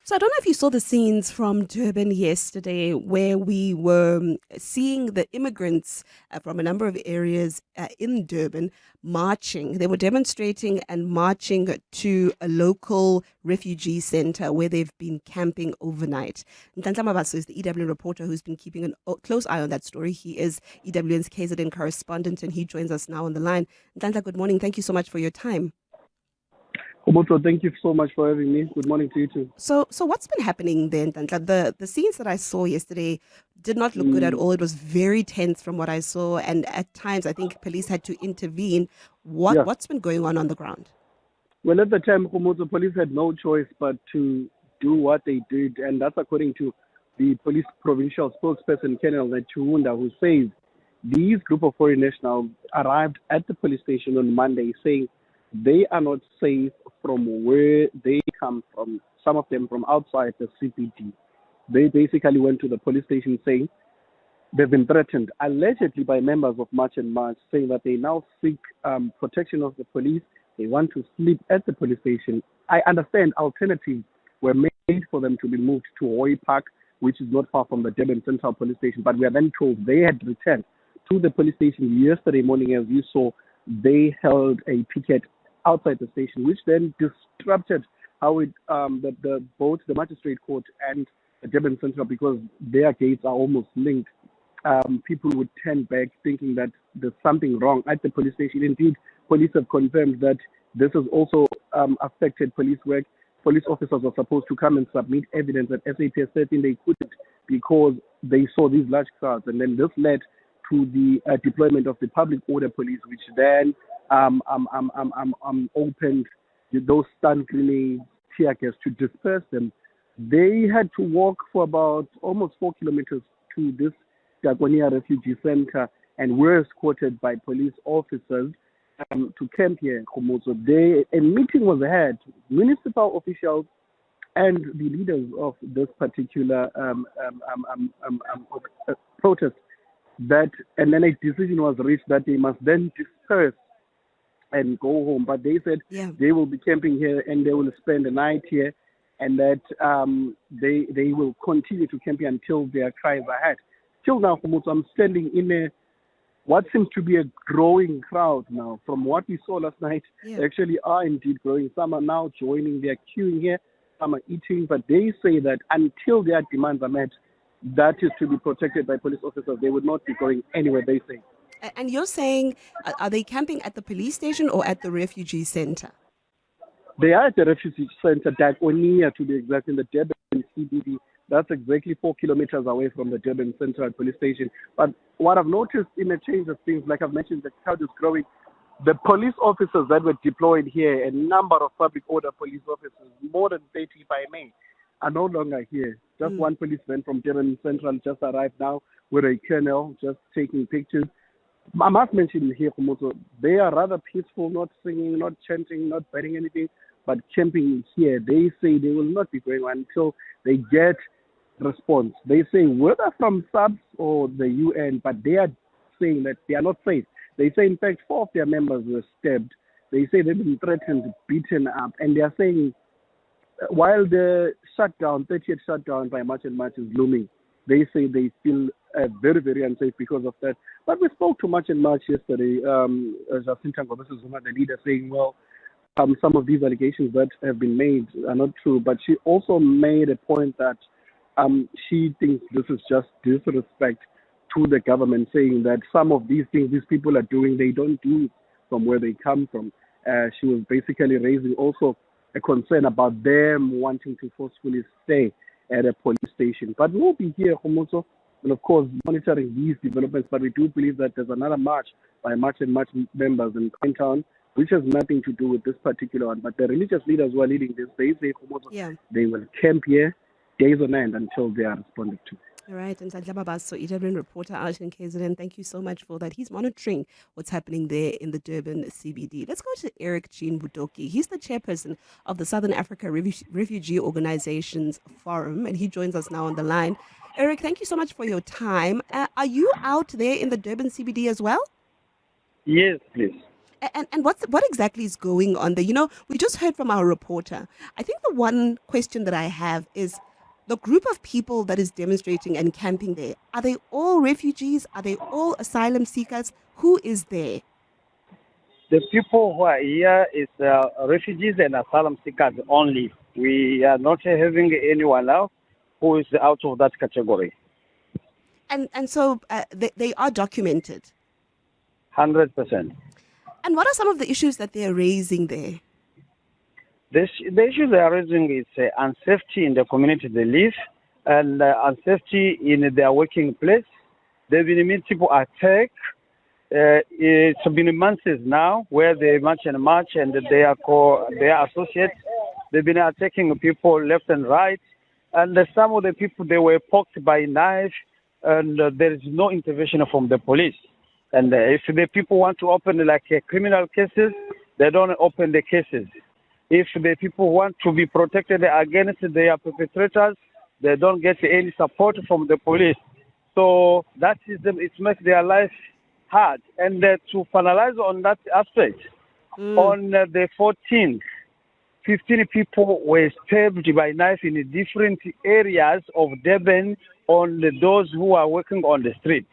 So I don't know if you saw the scenes from Durban yesterday where we were seeing the immigrants from a number of areas in Durban marching. They were demonstrating and marching to a local refugee center where they've been camping overnight. Nhlanhla Mabaso is the EWN reporter who's been keeping a close eye on that story. He is EWN's KZN correspondent and he joins us now on the line. Nhlanhla, good morning. Thank you so much for your time. Kgomotso, thank you so much for having me. Good morning to you too. So what's been happening then? The scenes that I saw yesterday did not look good at all. It was very tense from what I saw, and at times I think police had to intervene. What's been going on the ground? Well, at the time, Kgomotso, police had no choice but to do what they did, and that's according to the police provincial spokesperson, Colonel Chunda, who says these group of foreign nationals arrived at the police station on Monday saying they are not safe from where they come from, some of them from outside the CBD. They basically went to the police station saying they've been threatened, allegedly by members of March and March, saying that they now seek protection of the police. They want to sleep at the police station. I understand alternatives were made for them to be moved to Hoy Park, which is not far from the Durban Central Police Station, but we are then told they had returned to the police station yesterday morning. As you saw, they held a picket outside the station, which then disrupted how both the magistrate court and the Durban Central, because their gates are almost linked. People would turn back thinking that there's something wrong at the police station. Indeed, police have confirmed that this has also affected police work. Police officers were supposed to come and submit evidence at SAPS 13. They couldn't because they saw these large crowds, and then this led to the deployment of the public order police, which then opened those stun grenades, tear gas to disperse them. They had to walk for about almost 4 kilometers to this Dagonia refugee center and were escorted by police officers to camp here in Kgomotso. A meeting was had, municipal officials and the leaders of this particular protest, and then a decision was reached that they must then disperse and go home. But they said they will be camping here and they will spend the night here, and that they will continue to camp here until their cries are heard. Till now, I'm standing in what seems to be a growing crowd now. From what we saw last night, they actually are indeed growing. Some are now joining, they're queuing here, some are eating, but they say that until their demands are met, that is to be protected by police officers. They would not be going anywhere, they say. And you're saying, are they camping at the police station or at the refugee center? They are at the refugee center, Dagonia to be exact, in the Durban CBD. That's exactly 4 kilometers away from the Durban Central Police Station. But what I've noticed in a change of things, like I've mentioned, the crowd is growing. The police officers that were deployed here, a number of public order police officers, more than 30 if I may, are no longer here. Just one policeman from Durban Central just arrived now with a colonel just taking pictures. I must mention here, Kgomotso, they are rather peaceful, not singing, not chanting, not burning anything, but camping here. They say they will not be going until they get response. They say whether from SAPS or the UN, but they are saying that they are not safe. They say, in fact, 4 of their members were stabbed. They say they've been threatened, beaten up, and they are saying while the shutdown, 30th shutdown by March and March is looming, they say they feel very, very unsafe because of that. But we spoke to March and March yesterday, Jacinta Ngobese-Zuma, the leader, saying, well, some of these allegations that have been made are not true. But she also made a point that she thinks this is just disrespect to the government, saying that some of these things these people are doing, they don't do from where they come from. She was basically raising also a concern about them wanting to forcefully stay at a police station. But we'll be here, Kgomotso, and of course monitoring these developments. But we do believe that there's another march by March and March members in Queenstown, which has nothing to do with this particular one. But the religious leaders who are leading this, they say, Kgomotso, they will camp here days on end until they are responded to. All right, and Nhlanhla Mabaso, EWN reporter out in KZN, thank you so much for that. He's monitoring what's happening there in the Durban CBD. Let's go to Eric Jean Butok. He's the chairperson of the Southern Africa Refugee Organizations Forum, and he joins us now on the line. Eric, thank you so much for your time. Are you out there in the Durban CBD as well? Yes, please. And what exactly is going on there? You know, we just heard from our reporter. I think the one question that I have is the group of people that is demonstrating and camping there. Are they all refugees? Are they all asylum seekers? Who is there? The people who are here is refugees and asylum seekers only. We are not having anyone else who is out of that category. And so they are documented. 100%. And what are some of the issues that they're raising there? The issue they are raising is unsafety in the community they live and unsafety in their working place. There have been multiple attacks. It's been months now where they march and their associates, they've been attacking people left and right. And some of the people, they were poked by knife, and there is no intervention from the police. And if the people want to open criminal cases, they don't open the cases. If the people want to be protected against their perpetrators, they don't get any support from the police. So that is it makes their life hard. And to finalize on that aspect, on the 14th, 15 people were stabbed by knife in different areas of Durban on those who are working on the street.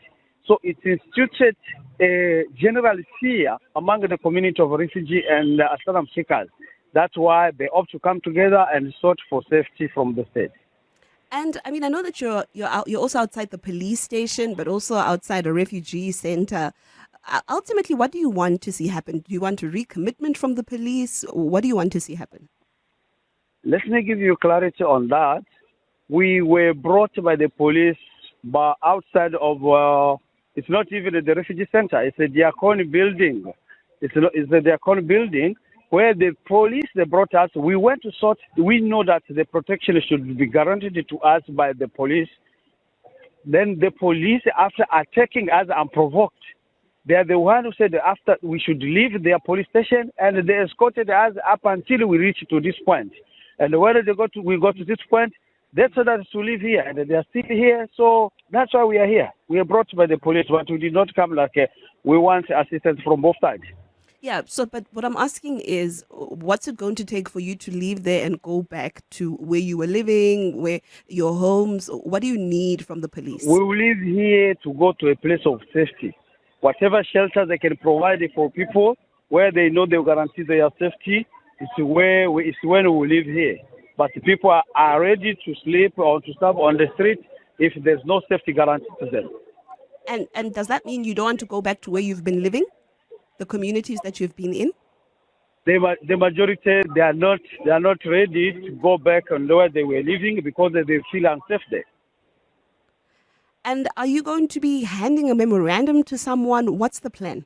So it instituted a general fear among the community of refugee and asylum seekers. That's why they opt to come together and sought for safety from the state. And I mean, I know that you're also outside the police station, but also outside a refugee center. Ultimately, what do you want to see happen? Do you want a recommitment from the police? Or what do you want to see happen? Let me give you clarity on that. We were brought by the police but outside of, it's not even the refugee center, it's a Diakon building. It's a Diakon building where the police, they brought us. We went to sort, we know that the protection should be guaranteed to us by the police. Then the police, after attacking us unprovoked, they are the one who said after we should leave their police station, and they escorted us up until we reached to this point. And when we got to this point, they told us to leave here, and they are still here. So that's why we are here. We are brought by the police, but we did not come we want assistance from both sides. Yeah, but what I'm asking is, what's it going to take for you to leave there and go back to where you were living, where your homes? What do you need from the police? We will leave here to go to a place of safety. Whatever shelter they can provide for people, where they know they will guarantee their safety, it's when we live here. But people are ready to sleep or to stop on the street if there's no safety guarantee to them. And does that mean you don't want to go back to where you've been living? The communities that you've been in? The majority, they are not ready to go back on where they were living because they feel unsafe there. And are you going to be handing a memorandum to someone? What's the plan?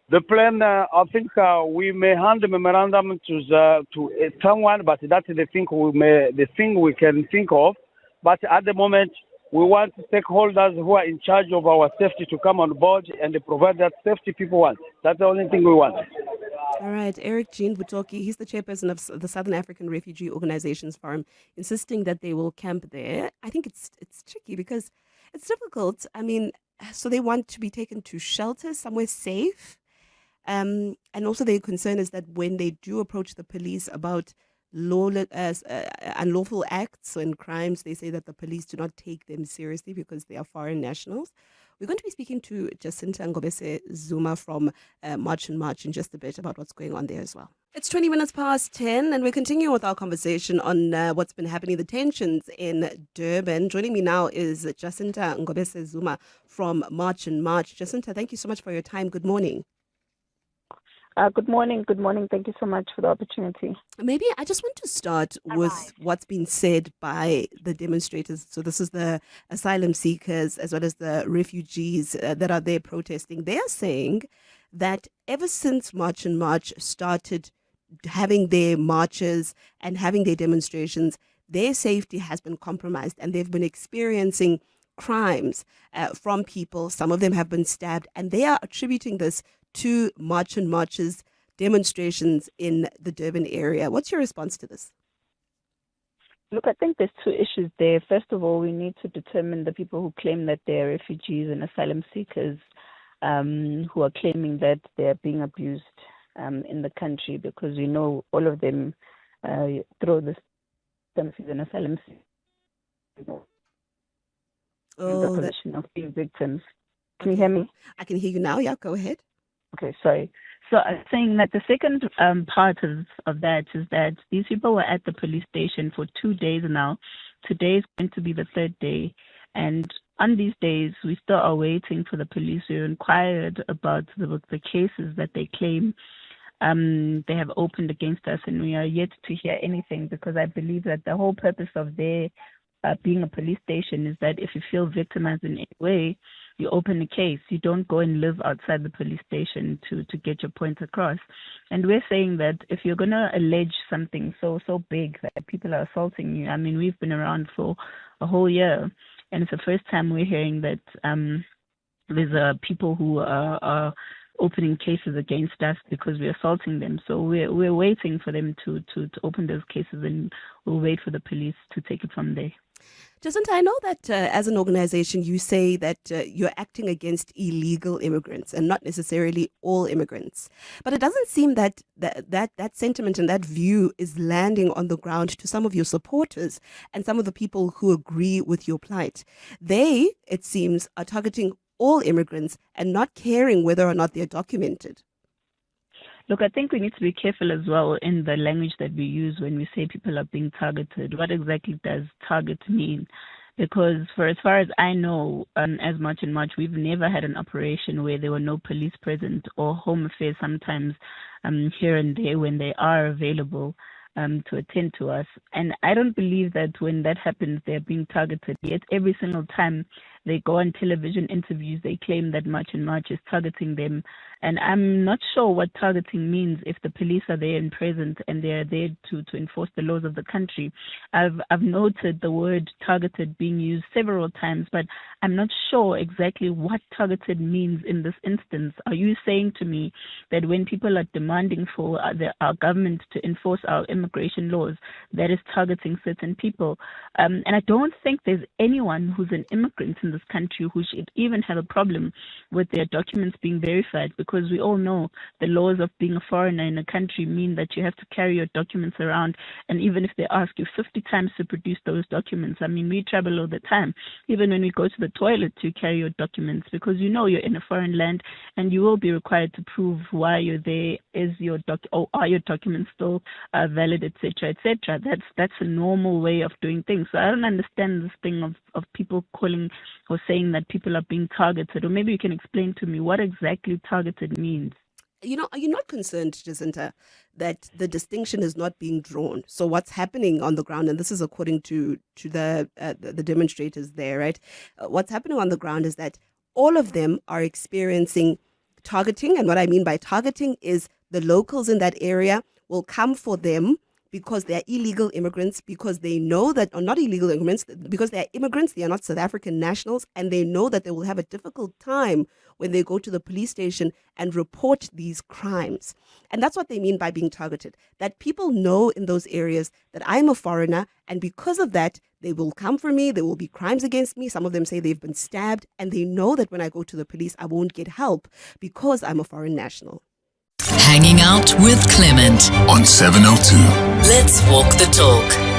The plan, I think we may hand the memorandum to someone, but that's the thing we can think of. But at the moment, we want stakeholders who are in charge of our safety to come on board and provide that safety people want. That's the only thing we want. All right, Eric Jean Butok, he's the chairperson of the Southern African Refugee Organizations Forum, insisting that they will camp there. I think it's tricky because it's difficult. I mean, so they want to be taken to shelter, somewhere safe. And also their concern is that when they do approach the police about unlawful acts and crimes, they say that the police do not take them seriously because they are foreign nationals. We're going to be speaking to Jacinta Ngobese-Zuma from March and March in just a bit about what's going on there as well. It's 20 minutes past 10 and we're continuing with our conversation on what's been happening, the tensions in Durban. Joining me now is Jacinta Ngobese-Zuma from March and March. Jacinta, thank you so much for your time. Good morning. Good morning. Thank you so much for the opportunity. Maybe I just want to start with what's been said by the demonstrators. So this is the asylum seekers as well as the refugees that are there protesting. They are saying that ever since March and March started having their marches and having their demonstrations, their safety has been compromised and they've been experiencing crimes from people. Some of them have been stabbed, and they are attributing this to March and March's demonstrations in the Durban area. What's your response to this? Look, I think there's two issues there. First of all, we need to determine the people who claim that they're refugees and asylum seekers. who are claiming that they are being abused in the country, because we know all of them throw the an asylum in the position of being victims. Can you hear me? I can hear you now. Yeah, go ahead. Okay, sorry. So I'm saying that the second part of that is that these people were at the police station for 2 days now. Today is going to be the third day. And on these days, we still are waiting for the police. We inquired about the cases that they claim they have opened against us, and we are yet to hear anything, because I believe that the whole purpose of their being a police station is that if you feel victimized in any way, you open a case. You don't go and live outside the police station to get your point across. And we're saying that if you're going to allege something so big that people are assaulting you, I mean, we've been around for a whole year, and it's the first time we're hearing that there's people who are opening cases against us because we're assaulting them. So we're waiting for them to open those cases, and we'll wait for the police to take it from there. Jacinta, I know that as an organization, you say that you're acting against illegal immigrants and not necessarily all immigrants. But it doesn't seem that sentiment and that view is landing on the ground to some of your supporters and some of the people who agree with your plight. They, it seems, are targeting all immigrants and not caring whether or not they're documented. Look, I think we need to be careful as well in the language that we use when we say people are being targeted. What exactly does target mean? Because for as far as I know, as much and much, we've never had an operation where there were no police present, or Home Affairs sometimes here and there when they are available to attend to us. And I don't believe that when that happens, they're being targeted. Yet every single time they go on television interviews, they claim that much and much is targeting them. And I'm not sure what targeting means if the police are there and present and they're there to enforce the laws of the country. I've noted the word targeted being used several times, but I'm not sure exactly what targeted means in this instance. Are you saying to me that when people are demanding for our government to enforce our immigration laws, that is targeting certain people? And I don't think there's anyone who's an immigrant in this country who should even have a problem with their documents being verified, because we all know the laws of being a foreigner in a country mean that you have to carry your documents around, and even if they ask you 50 times to produce those documents, I mean, we travel all the time, even when we go to the toilet, to carry your documents, because you know you're in a foreign land and you will be required to prove why you're there. Are your documents still valid, etc., etc. That's a normal way of doing things. So I don't understand this thing of people calling or saying that people are being targeted. Or maybe you can explain to me what exactly targeted means. You know, are you not concerned, Jacinta, that the distinction is not being drawn? So what's happening on the ground, and this is according to the demonstrators there, right? What's happening on the ground is that all of them are experiencing targeting. And what I mean by targeting is the locals in that area will come for them because they're illegal immigrants, because they know that, or not illegal immigrants, because they're immigrants, they are not South African nationals, and they know that they will have a difficult time when they go to the police station and report these crimes. And that's what they mean by being targeted, that people know in those areas that I'm a foreigner, and because of that, they will come for me, there will be crimes against me. Some of them say they've been stabbed, and they know that when I go to the police, I won't get help because I'm a foreign national. Hanging out with Clement on 702. Let's walk the talk.